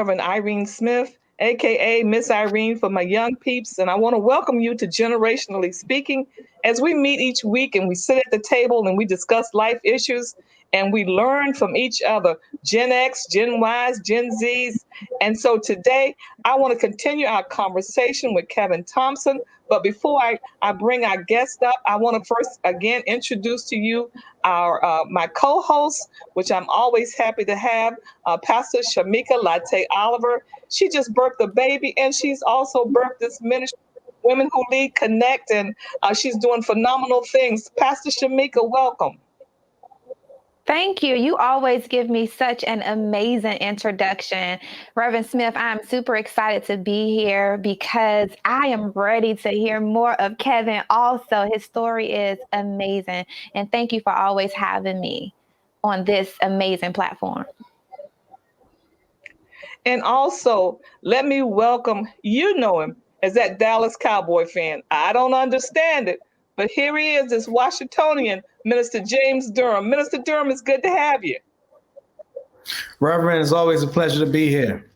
Reverend Irene Smith, aka Miss Irene for my young peeps, and I want to welcome you to Generationally Speaking as we meet each week and we sit at the table and we discuss life issues and we learn from each other, Gen X, Gen Ys, Gen Zs. And so today I want to continue our conversation with Kevin Thompson. But before I bring our guest up, I want to first again introduce to you our my co-host, which I'm always happy to have, Pastor Shamika Latte Oliver. She just birthed a baby, and she's also birthed this ministry, Women Who Lead Connect, and she's doing phenomenal things. Pastor Shamika, welcome. Thank you. You always give me such an amazing introduction. Reverend Smith, I'm super excited to be here because I am ready to hear more of Kevin. Also, his story is amazing. And thank you for always having me on this amazing platform. And also, let me welcome, you know him as that Dallas Cowboy fan. I don't understand it, but here he is, this Washingtonian, Minister James Durham. Minister Durham, it's good to have you. Reverend, it's always a pleasure to be here.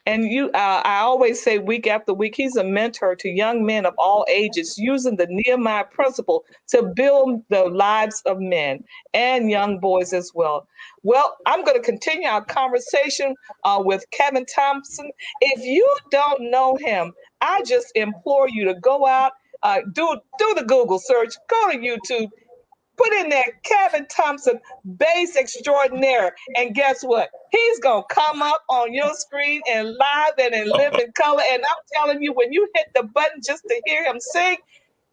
And I always say week after week, he's a mentor to young men of all ages, using the Nehemiah principle to build the lives of men and young boys as well. Well, I'm going to continue our conversation with Kevin Thompson. If you don't know him, I just implore you to go out, do the Google search, go to YouTube, put in there Kevin Thompson, bass extraordinaire, and guess what? He's gonna come up on your screen and live and in living color. And I'm telling you, when you hit the button just to hear him sing,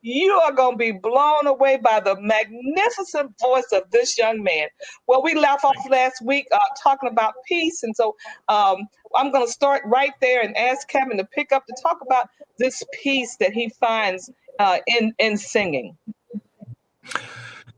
you are gonna be blown away by the magnificent voice of this young man. Well, we left off last week talking about peace, and so I'm gonna start right there and ask Kevin to pick up to talk about this peace that he finds in singing.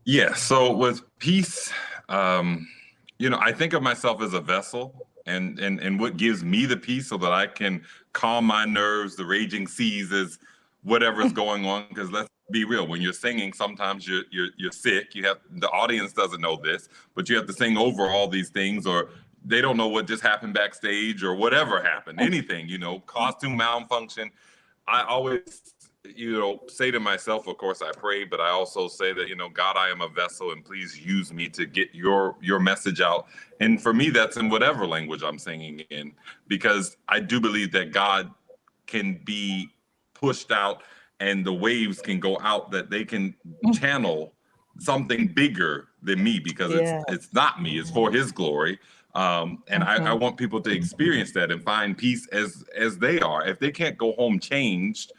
Yeah, so with peace, I think of myself as a vessel and what gives me the peace so that I can calm my nerves, the raging seas is whatever's going on. Because let's be real, when you're singing, sometimes you're sick. The audience doesn't know this, but you have to sing over all these things, or they don't know what just happened backstage or whatever happened, anything, costume malfunction. I always say to myself, of course I pray, but I also say that, God, I am a vessel and please use me to get your message out. And for me, that's in whatever language I'm singing in, because I do believe that God can be pushed out and the waves can go out, that they can channel something bigger than me, because it's not me, it's for his glory. And I want people to experience that and find peace as they are. If they can't go home changed,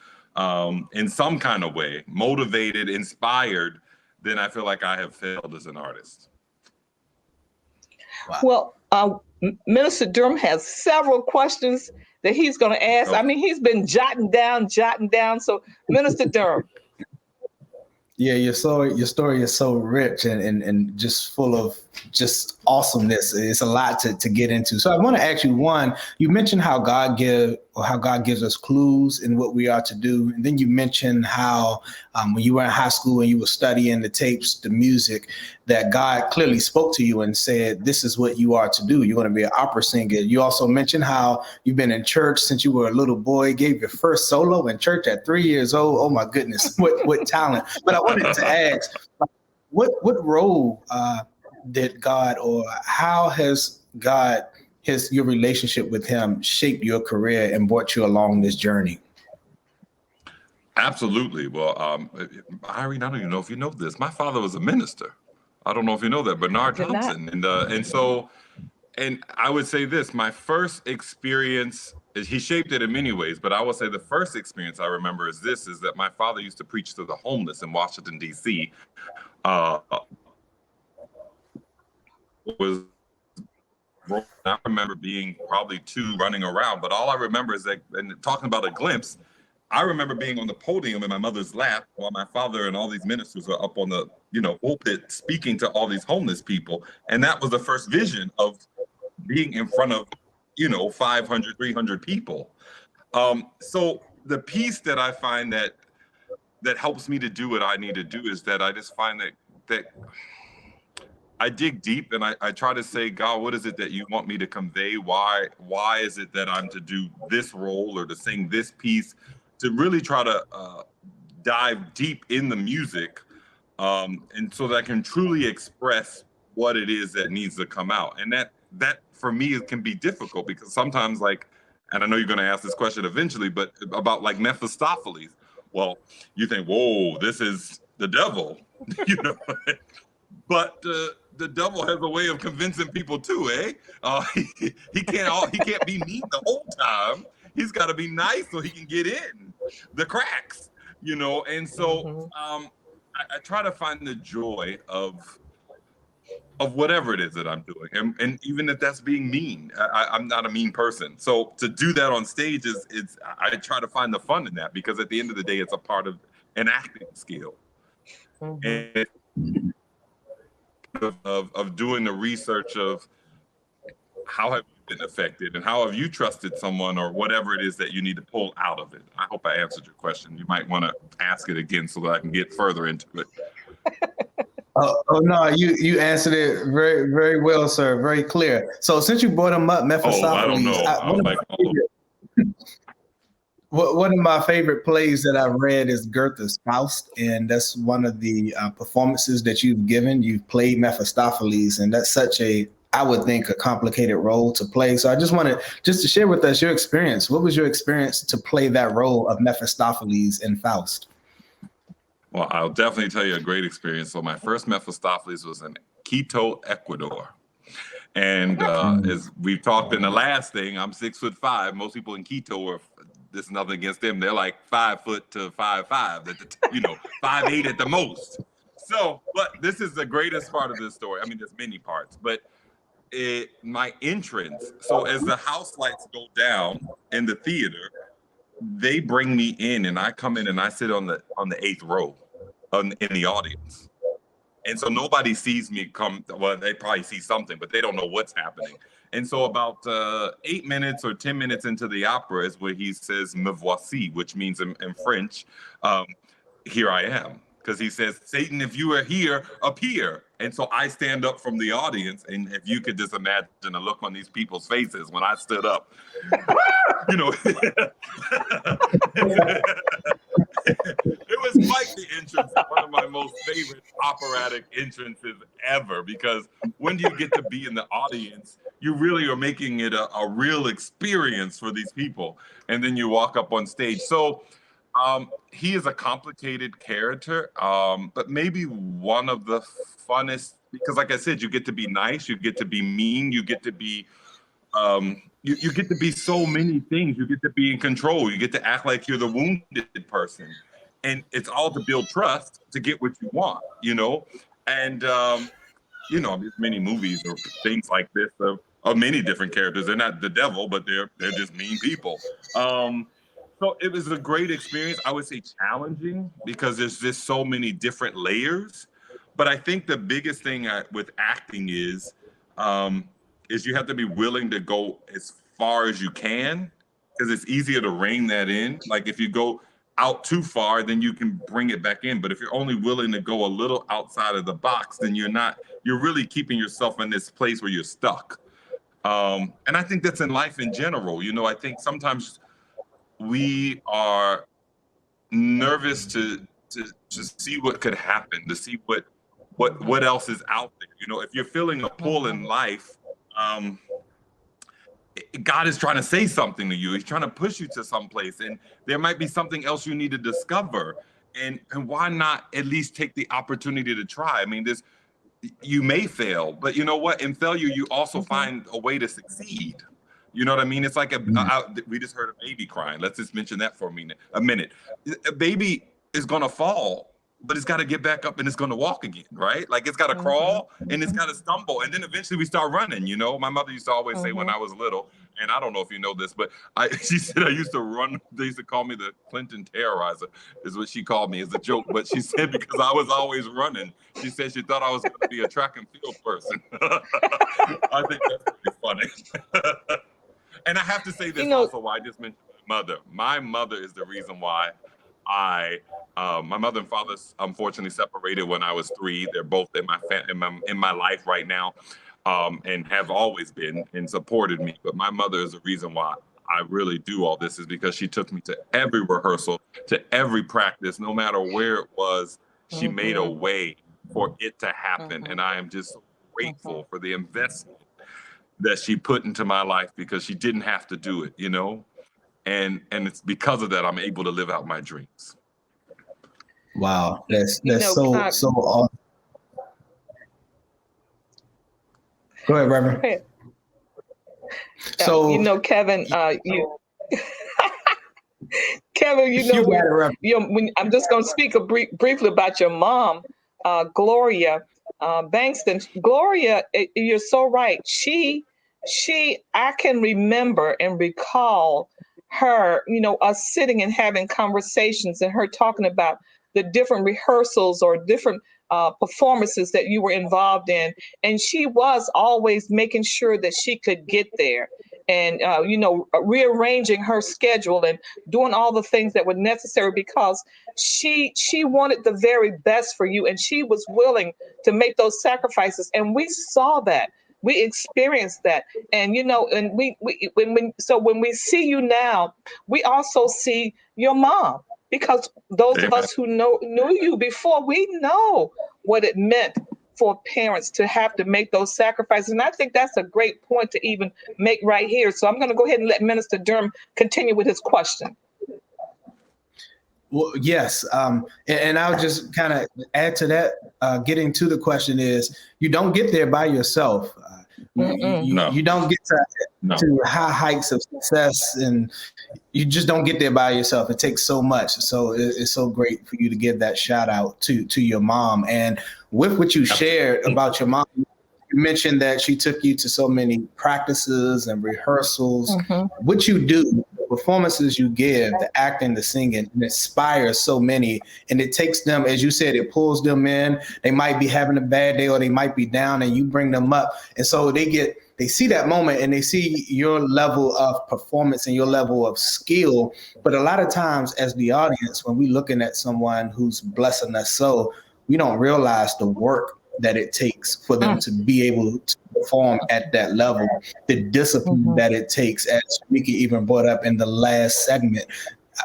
in some kind of way, motivated, inspired, then I feel like I have failed as an artist. Wow. Well, Minister Durham has several questions that he's going to ask. I mean, he's been jotting down. So, Minister Durham. Yeah, your story is so rich and just full of just awesomeness. It's a lot to get into. So I want to ask you, one, you mentioned how God gives us clues in what we are to do. And then you mentioned how when you were in high school and you were studying the tapes, the music, that God clearly spoke to you and said, this is what you are to do. You're going to be an opera singer. You also mentioned how you've been in church since you were a little boy, gave your first solo in church at 3 years old. Oh my goodness, what talent. But I wanted to ask, what role did God, or how has God, your relationship with him shaped your career and brought you along this journey? Absolutely. Well, Irene, I don't even know if you know this. My father was a minister. I don't know if you know that, Bernard Thompson. And I would say this, my first experience, he shaped it in many ways, but I would say the first experience I remember is that my father used to preach to the homeless in Washington, D.C. I remember being probably 2, running around, but all I remember is that, and talking about a glimpse, I remember being on the podium in my mother's lap while my father and all these ministers were up on the, pulpit speaking to all these homeless people. And that was the first vision of being in front of, 500, 300 people. So the piece that I find that helps me to do what I need to do is that I just find that I dig deep and I try to say, God, what is it that you want me to convey? Why is it that I'm to do this role or to sing this piece? To really try to dive deep in the music, and so that I can truly express what it is that needs to come out. And that for me, it can be difficult because sometimes, like, and I know you're going to ask this question eventually, but about like Mephistopheles. Well, you think, whoa, this is the devil, you know. But the devil has a way of convincing people too, eh? He can't be mean the whole time. He's got to be nice so he can get in the cracks, you know. And so I try to find the joy of whatever it is that I'm doing, and even if that's being mean, I'm not a mean person. So to do that on stage I try to find the fun in that, because at the end of the day, it's a part of an acting skill. And of doing the research of how have you been affected and how have you trusted someone or whatever it is that you need to pull out of it. I hope I answered your question. You might want to ask it again so that I can get further into it. Oh no, you answered it very, very well, sir. Very clear. So since you brought him up, Mephistopheles, I don't know. One of my favorite plays that I've read is Goethe's Faust, and that's one of the performances that you've given. You've played Mephistopheles, and that's such I would think, a complicated role to play. So I just wanted to share with us your experience. What was your experience to play that role of Mephistopheles in Faust? Well, I'll definitely tell you a great experience. So my first Mephistopheles was in Quito, Ecuador. And as we've talked in the last thing, I'm 6'5". Most people in Quito this is nothing against them. They're like 5 foot to 5'5", 5'8" at the most. So, but this is the greatest part of this story. I mean, there's many parts, but my entrance. So as the house lights go down in the theater, they bring me in, and I come in and I sit on the 8th row in the audience. And so nobody sees me come. Well, they probably see something, but they don't know what's happening. And so about 8 minutes or 10 minutes into the opera is where he says "me voici," which means in French, "here I am." Because he says, "Satan, if you are here, appear." And so I stand up from the audience, and if you could just imagine the look on these people's faces when I stood up, you know, it was quite the entrance, one of my most favorite operatic entrances ever, because when you get to be in the audience, you really are making it a real experience for these people. And then you walk up on stage. So he is a complicated character, but maybe one of the funnest, because like I said, you get to be nice, you get to be mean, you get to be you get to be so many things. You get to be in control. You get to act like you're the wounded person. And it's all to build trust to get what you want, you know? And, you know, there's many movies or things like this of many different characters. They're not the devil, but they're just mean people. So it was a great experience. I would say challenging because there's just so many different layers. But I think the biggest thing with acting is you have to be willing to go as far as you can, because it's easier to rein that in. Like if you go out too far, then you can bring it back in. But if you're only willing to go a little outside of the box, then you're really keeping yourself in this place where you're stuck. And I think that's in life in general. You know, I think sometimes we are nervous to see what could happen, to see what else is out there. You know, if you're feeling a pull in life, God is trying to say something to you. He's trying to push you to someplace, and there might be something else you need to discover. And why not at least take the opportunity to try? I mean, you may fail, but you know what? In failure, you also find a way to succeed. You know what I mean? It's like we just heard a baby crying. Let's just mention that for a minute. A baby is gonna fall, but it's got to get back up and it's going to walk again, right? Like it's got to crawl and it's got to stumble. And then eventually we start running, you know? My mother used to always say when I was little, and I don't know if you know this, but she said I used to run. They used to call me the Clinton Terrorizer is what she called me as a joke. But she said because I was always running, she said she thought I was going to be a track and field person. I think that's pretty funny. And I have to say this also why I just mentioned my mother. My mother is the reason why My mother and father unfortunately separated when I was 3. They're both in my life right now, and have always been and supported me. But my mother is the reason why I really do all this, is because she took me to every rehearsal, to every practice, no matter where it was. She made a way for it to happen, and I am just so grateful for the investment that she put into my life, because she didn't have to do it, and it's because of that I'm able to live out my dreams. Wow, that's so awesome. Go ahead, Reverend. So Kevin, Kevin, I'm just going to speak briefly about your mom, Gloria Bankston. Gloria, you're so right. I can remember and recall her, us sitting and having conversations, and her talking about the different rehearsals or different performances that you were involved in. And she was always making sure that she could get there, and rearranging her schedule and doing all the things that were necessary, because she wanted the very best for you, and she was willing to make those sacrifices. And we saw that. We experienced that. And and when we see you now, we also see your mom, because those of us who knew you before, we know what it meant for parents to have to make those sacrifices. And I think that's a great point to even make right here. So I'm going to go ahead and let Minister Durham continue with his question. Well, yes. And I'll just kind of add to that. Getting to the question is, you don't get there by yourself. You don't get to high heights of success, and you just don't get there by yourself. It takes so much. So it's so great for you to give that shout out to your mom. And with what you shared about your mom, you mentioned that she took you to so many practices and rehearsals. What you do, the performances you give, the acting, the singing, it inspires so many. And it takes them, as you said, it pulls them in. They might be having a bad day, or they might be down, and you bring them up. And so they see that moment, and they see your level of performance and your level of skill. But a lot of times as the audience, when we're looking at someone who's blessing us so, we don't realize the work that it takes for them to be able to perform at that level, the discipline that it takes, as Mika even brought up in the last segment.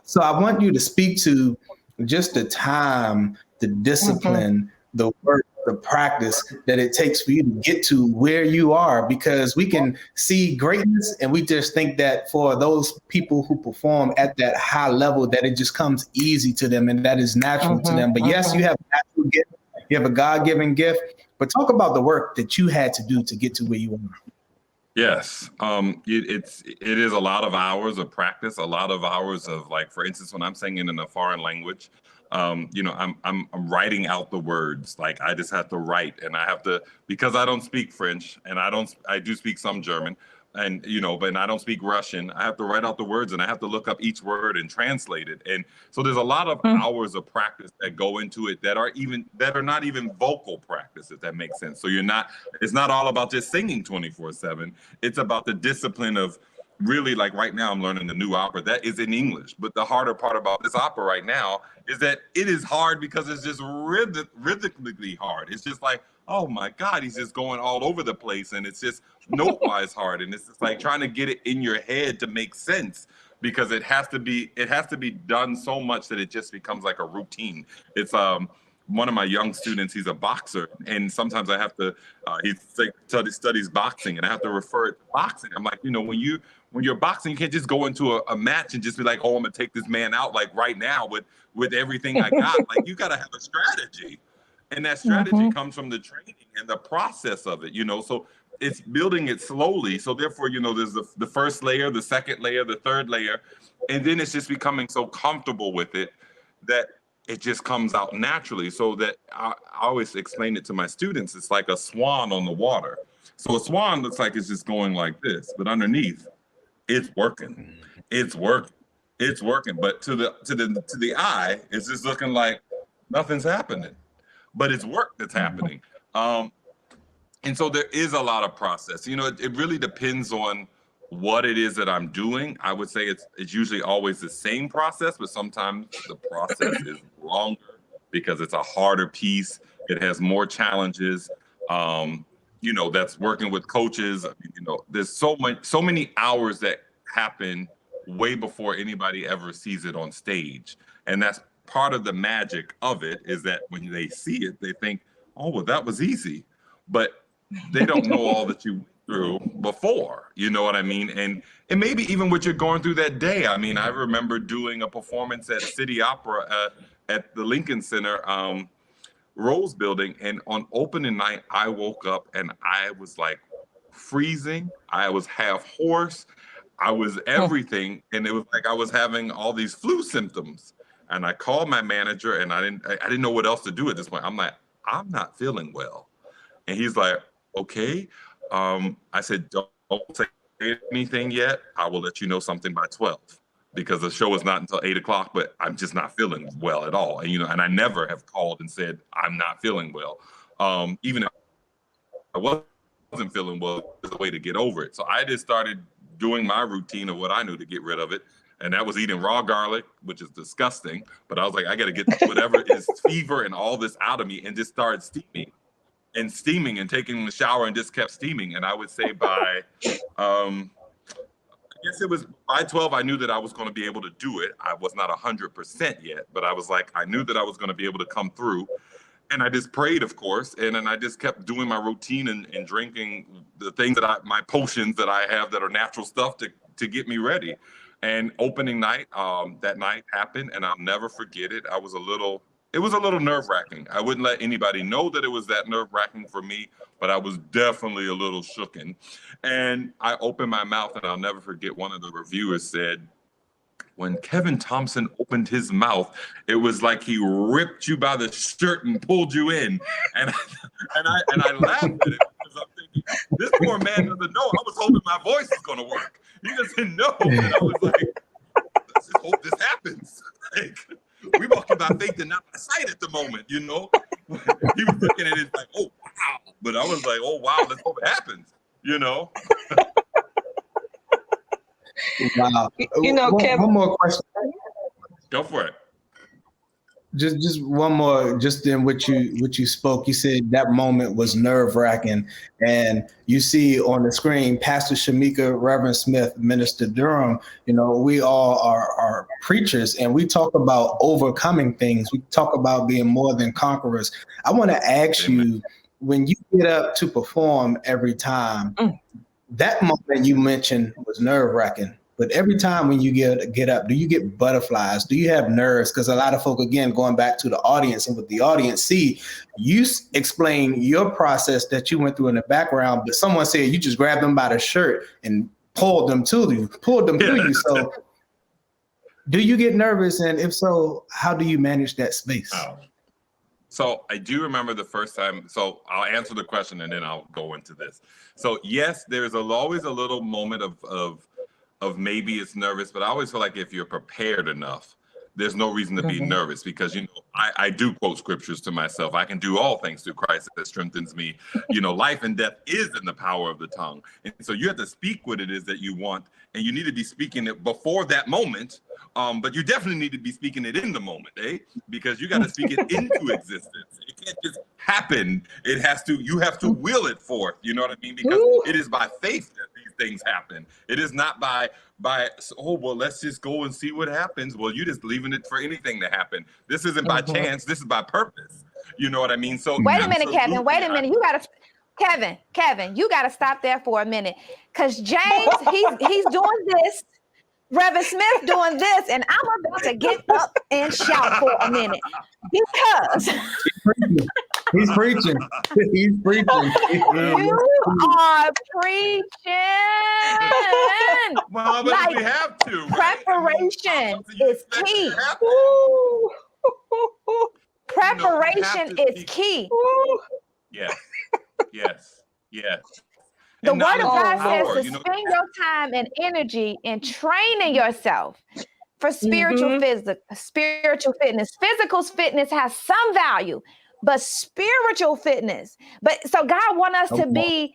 So I want you to speak to just the time, the discipline, the work, the practice that it takes for you to get to where you are, because we can see greatness and we just think that for those people who perform at that high level, that it just comes easy to them and that is natural to them. But yes, you have a natural gift. You have a God-given gift, but talk about the work that you had to do to get to where you are. Yes, it is a lot of hours of practice, a lot of hours of, like, for instance, when I'm singing in a foreign language, I'm writing out the words. Like, I just have to write, and I have to, because I don't speak French, and I do speak some German, and but I don't speak Russian. I have to write out the words, and I have to look up each word and translate it. And so there's a lot of hours of practice that go into it that are not even vocal practice, if that makes sense. So it's not all about just singing 24/7. It's about the discipline of really, like right now I'm learning the new opera that is in English. But the harder part about this opera right now is that it is hard because it's just rhythmically hard. It's just like, oh my God, he's just going all over the place, and it's just note-wise hard, and it's just like trying to get it in your head to make sense, because it has to be done so much that it just becomes like a routine. It's one of my young students, he's a boxer, and sometimes I have to he studies boxing, and I have to refer it to boxing. I'm like, when you're boxing, you can't just go into a match and just be like, oh, I'm gonna take this man out like right now with everything I got. Like, you gotta have a strategy. And that strategy comes from the training and the process of it, so it's building it slowly. So therefore, there's the first layer, the second layer, the third layer, and then it's just becoming so comfortable with it that it just comes out naturally. So that I always explain it to my students. It's like a swan on the water. So a swan looks like it's just going like this, but underneath, it's working. It's working. It's working. But to the eye, it's just looking like nothing's happening. But it's work that's happening. And so there is a lot of process. It really depends on what it is that I'm doing, I would say it's usually always the same process, but sometimes the process is longer because it's a harder piece. It has more challenges. That's working with coaches. I mean, there's so many hours that happen way before anybody ever sees it on stage. And that's part of the magic of it, is that when they see it, they think, oh, well, that was easy. But they don't know all that you went through before, you know what I mean? And maybe even what you're going through that day. I mean, I remember doing a performance at City Opera at the Lincoln Center, Rose Building, and on opening night, I woke up and I was like freezing. I was half hoarse. I was everything, and it was like I was having all these flu symptoms. And I called my manager, and I didn't know what else to do at this point. I'm like, I'm not feeling well, and he's like, okay. I said, don't say anything yet. I will let you know something by 12, because the show is not until 8:00. But I'm just not feeling well at all, and I never have called and said I'm not feeling well. Even if I wasn't feeling well, there's a way to get over it. So I just started doing my routine of what I knew to get rid of it. And that was eating raw garlic, which is disgusting. But I was like, I got to get whatever is fever and all this out of me, and just started steaming and taking the shower and just kept steaming. And I would say by, I guess it was by 12, I knew that I was going to be able to do it. I was not 100% yet, but I was like, I knew that I was going to be able to come through. And I just prayed, of course, and then I just kept doing my routine and drinking the things my potions that I have that are natural stuff to get me ready. And opening night, that night happened, and I'll never forget it. It was a little nerve-wracking. I wouldn't let anybody know that it was that nerve-wracking for me, but I was definitely a little shooken. And I opened my mouth, and I'll never forget, one of the reviewers said, when Kevin Thompson opened his mouth, it was like he ripped you by the shirt and pulled you in. And I laughed at it, because I'm thinking, this poor man doesn't know. I was hoping my voice was going to work. He doesn't know. And I was like, let's just hope this happens. Like, we walking by faith and not by sight at the moment, He was looking at it like, oh, wow. But I was like, oh, wow, let's hope it happens, Wow. Kevin, one more question. Go for it. Just one more, just in what you spoke. You said that moment was nerve-wracking, and you see on the screen Pastor Shamika, Reverend Smith, Minister Durham. We all are preachers, and we talk about overcoming things. We talk about being more than conquerors. I want to ask you, when you get up to perform every time, that moment you mentioned was nerve-wracking. But every time when you get up, do you get butterflies? Do you have nerves? Because a lot of folk, again, going back to the audience and what the audience see, you explain your process that you went through in the background, but someone said you just grabbed them by the shirt and pulled them to you. So do you get nervous? And if so, how do you manage that space? So I do remember the first time. So I'll answer the question and then I'll go into this. So yes, there's always a little moment of maybe it's nervous, but I always feel like if you're prepared enough, there's no reason to be nervous, because I do quote scriptures to myself. I can do all things through Christ that strengthens me. Life and death is in the power of the tongue. And so you have to speak what it is that you want, and you need to be speaking it before that moment. But you definitely need to be speaking it in the moment, because you got to speak it into existence. It can't just happen. You have to will it forth. You know what I mean? Because it is by faith that these things happen. It is not by, let's just go and see what happens. Well, you're just leaving it for anything to happen. This isn't by chance. This is by purpose. You know what I mean? So wait a minute, Kevin. Wait a minute. Kevin, you got to stop there for a minute. Because James, he's doing this. Reverend Smith doing this, and I'm about to get up and shout for a minute, because he's preaching. You are preaching. Well, but we have to. Preparation is key. Preparation is key. Yes. The word of God says to spend your time and energy in training yourself for spiritual fitness. Physical fitness has some value, but spiritual fitness. So God wants us to be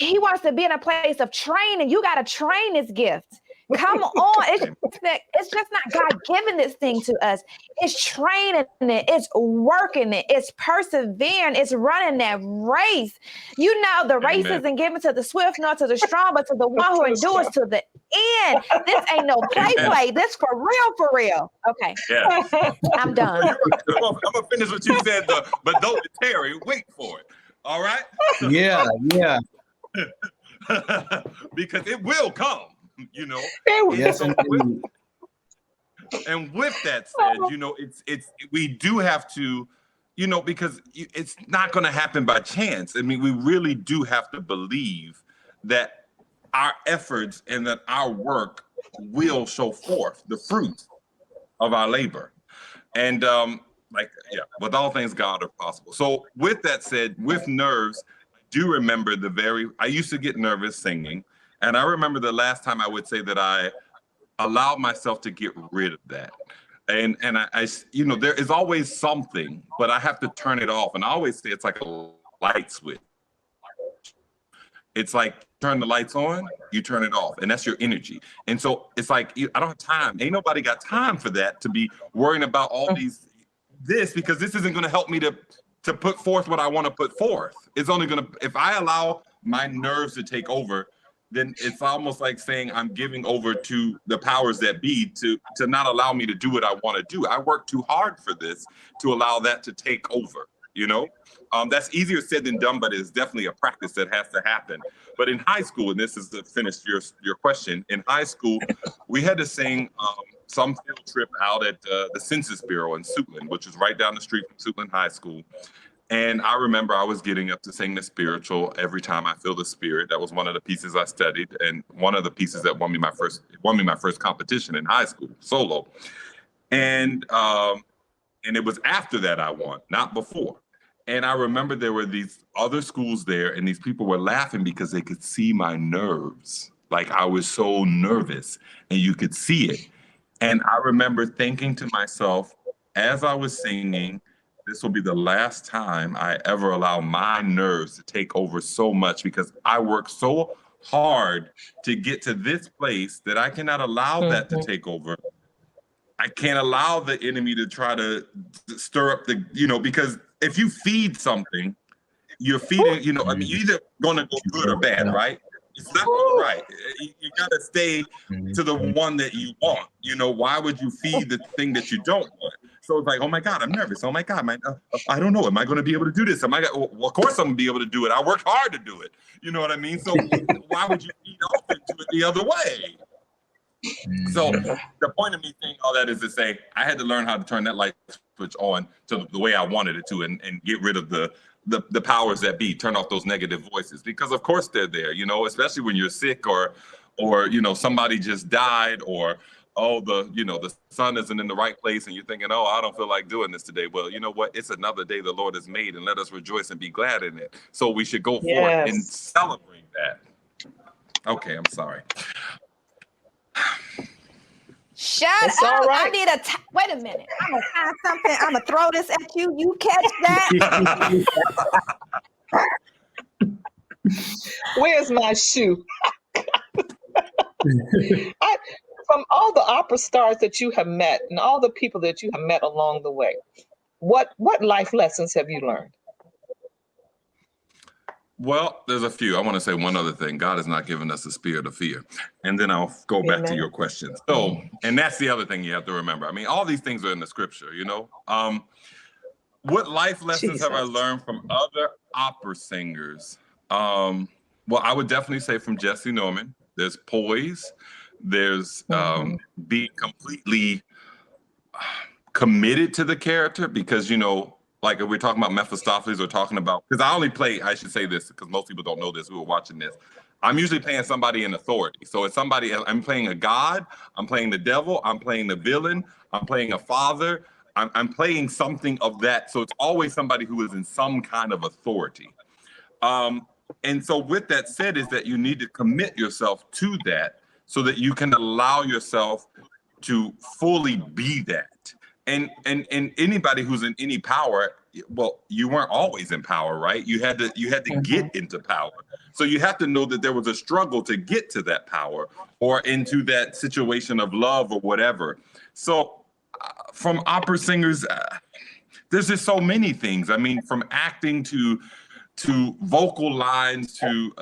he wants to be in a place of training. You got to train this gift. Come on. It's just not God giving this thing to us. It's training it. It's working it. It's persevering. It's running that race. You know, the race isn't given to the swift nor to the strong, but to the one who endures to the end. This ain't no play. This for real. Okay. Yeah. I'm done. I'm going to finish what you said, though. But don't Terry, wait for it. All right? Yeah. Because it will come. You know, yes, and with that said, you know, we do have to, you know, because it's not going to happen by chance. I mean, we really do have to believe that our efforts and that our work will show forth the fruit of our labor. And with all things God are possible. So with that said, with nerves, I do remember I used to get nervous singing. And I remember the last time I would say that I allowed myself to get rid of that. And I you know, there is always something, but I have to turn it off. And I always say it's like a light switch. It's like turn the lights on, you turn it off, and that's your energy. And so it's like, I don't have time. Ain't nobody got time for that, to be worrying about all this, because this isn't going to help me to put forth what I want to put forth. It's only going to, if I allow my nerves to take over, then it's almost like saying I'm giving over to the powers that be to not allow me to do what I want to do. I work too hard for this to allow that to take over, you know? That's easier said than done, but it's definitely a practice that has to happen. But in high school, and this is to finish your question, in high school, we had to sing some field trip out at the Census Bureau in Suitland, which is right down the street from Suitland High School. And I remember I was getting up to sing the spiritual every time I feel the spirit. That was one of the pieces I studied, and one of the pieces that won me my first competition in high school, solo. And it was after that I won, not before. And I remember there were these other schools there, and these people were laughing because they could see my nerves. Like I was so nervous, and you could see it. And I remember thinking to myself, as I was singing, this will be the last time I ever allow my nerves to take over so much, because I work so hard to get to this place that I cannot allow that to take over. I can't allow the enemy to try to stir up the, you know, because if you feed something, you're feeding, you know, I mean, you're either going to go good or bad, right? It's not right. You got to stay to the one that you want. You know, why would you feed the thing that you don't want? So it's like, oh my God, I'm nervous. Oh my God, I don't know. Am I going to be able to do this? Well, of course I'm going to be able to do it. I work hard to do it. You know what I mean? So why would you feed off into it the other way? So the point of me saying all that is to say, I had to learn how to turn that light switch on to the way I wanted it to, and get rid of the powers that be, turn off those negative voices, because of course they're there, you know, especially when you're sick or, you know, somebody just died, or, the sun isn't in the right place and you're thinking, oh, I don't feel like doing this today. Well, you know what? It's another day the Lord has made, and let us rejoice and be glad in it. So we should go forth and celebrate that. Okay, I'm sorry. Shut it's up. All right. I need wait a minute. I'm going to find something. I'm going to throw this at you. You catch that? Where's my shoe? From all the opera stars that you have met and all the people that you have met along the way, what life lessons have you learned? Well, there's a few. I want to say one other thing. God has not given us a spirit of fear. And then I'll go back to your question. So, and that's the other thing you have to remember. I mean, all these things are in the scripture, you know. What life lessons have I learned from other opera singers? Well, I would definitely say from Jesse Norman, there's poise. There's being completely committed to the character, because, you know, like if we're talking about Mephistopheles, or talking about, because I should say this because most people don't know this who are watching this. I'm usually playing somebody in authority. So it's somebody, I'm playing a god, I'm playing the devil, I'm playing the villain, I'm playing a father, I'm playing something of that. So it's always somebody who is in some kind of authority. And so with that said, is that you need to commit yourself to that so that you can allow yourself to fully be that. and anybody who's in any power, well, you weren't always in power, right? You had to get into power. So you have to know that there was a struggle to get to that power or into that situation of love or whatever. So from opera singers, there's just so many things. I mean, from acting to vocal lines to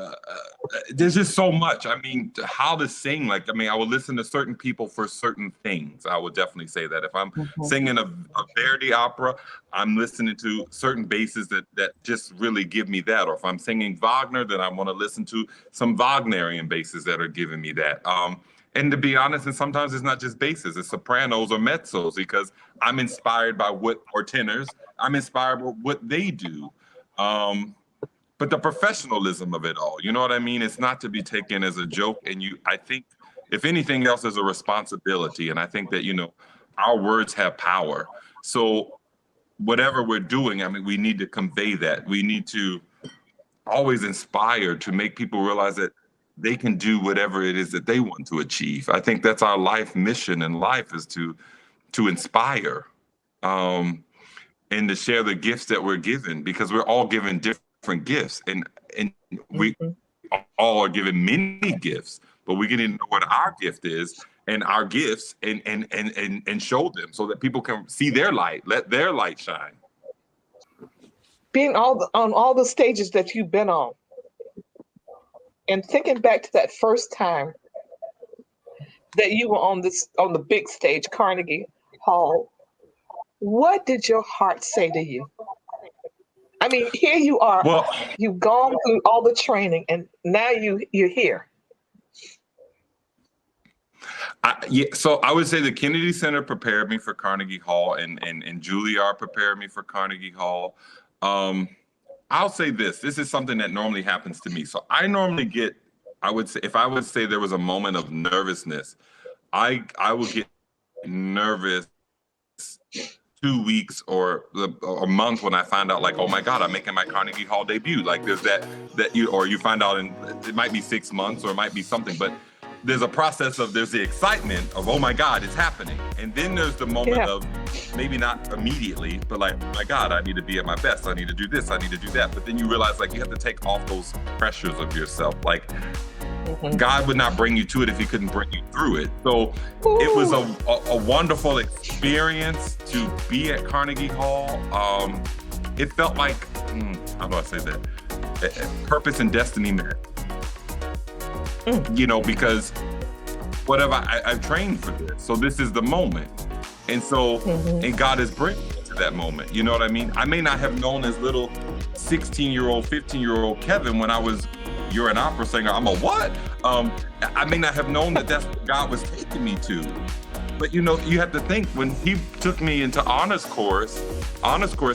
there's just so much. I mean, how to sing. Like, I mean, I would listen to certain people for certain things. I would definitely say that if I'm singing a Verdi opera, I'm listening to certain basses that just really give me that. Or if I'm singing Wagner, then I want to listen to some Wagnerian basses that are giving me that. And to be honest, and sometimes it's not just basses, it's sopranos or mezzos, because I'm inspired by or tenors, I'm inspired by what they do. But the professionalism of it all, you know what I mean? It's not to be taken as a joke. And I think, if anything else, is a responsibility. And I think that, our words have power. So whatever we're doing, I mean, we need to convey that. We need to always inspire to make people realize that they can do whatever it is that they want to achieve. I think that's our life mission in life, is to inspire and to share the gifts that we're given, because we're all given different gifts, and we all are given many gifts, but we get to know what our gift is and our gifts and show them so that people can see their light, let their light shine. Being on all the stages that you've been on, and thinking back to that first time that you were on the big stage, Carnegie Hall, what did your heart say to you? I mean, here you are. Well, you've gone through all the training, and now you're here. So I would say the Kennedy Center prepared me for Carnegie Hall, and Juilliard prepared me for Carnegie Hall. I'll say this is something that normally happens to me. So I normally if I would say there was a moment of nervousness, I would get nervous 2 weeks or a month when I find out, like, oh my God, I'm making my Carnegie Hall debut. Like, there's you find out it might be 6 months or it might be something, but there's a process there's the excitement of, oh my God, it's happening. And then there's the moment of, maybe not immediately, but like, oh my God, I need to be at my best. I need to do this, I need to do that. But then you realize, like, you have to take off those pressures of yourself. Like, God would not bring you to it if he couldn't bring you through it. So it was a wonderful experience to be at Carnegie Hall. It felt like, how do I say that? Purpose and destiny met. Because whatever, I've trained for this. So this is the moment. And so, and God is bringing me to that moment. You know what I mean? I may not have known as little 16-year-old, 15-year-old Kevin when you're an opera singer. I'm a what? I may not have known that that's what God was taking me to. But you have to think, when he took me into honors course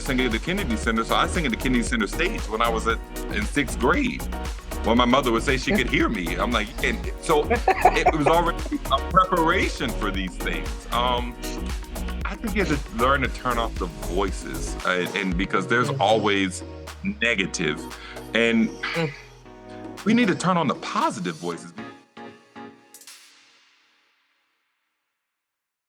singing at the Kennedy Center. So I sang at the Kennedy Center stage when I was in 6th grade. When my mother would say she could hear me. I'm like, and so it was already a preparation for these things. I think you have to learn to turn off the voices, and because there's always negative, and we need to turn on the positive voices.